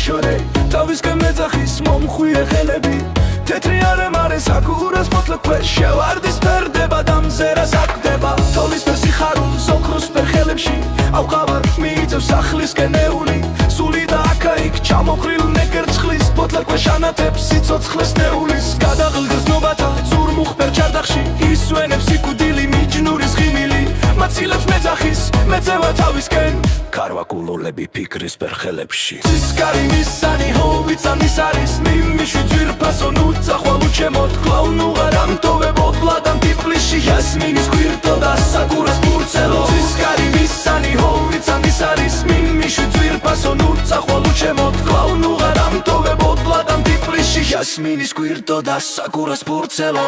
შორე თავისკენ მეძახის მომხვიე ხელები თეთრი არემარე საკურას ფოთლქვეშ შევარდის ფერდება დამზერა საკვდება თოლის ფერ სიხარულს ოქროს ფერ ხელებში ავყავარ მიიწევს სახლისკენ ეული სული და აქა-იქ ჩამოხრილ ნეკერცხლის ფოთლქვეშ ანათებს სიცოცხლეს ნეულის გადაღლდეს ნობათა ზურმუხ-ფერ ჩარდახში ისვენებს სიკვდილი მიჯნურის ღიმილი მაცილებს მეძახის მეწევა თავისკენ ქარვაკულოლები ფიქრის ფერ ხელებში ცისკარი მისანი ჰოვიცამის არის მიმიშვი ძვირფასო ნუცახვალ უჩემოთ კლაუნუღარ ამტოვებოდ ბლადამ ტიპლიში იასმინის გვირტო და საკურას ბურცელო ცისკარი მისანი ჰოვიცამის არის მიმიშვი ძვირფასო ნუცახვალ უჩემოთ კლაუნუღარ ამტოვებოდ ბლადამ ტიპლიში იასმინის გვირტო და საკურას ბურცელო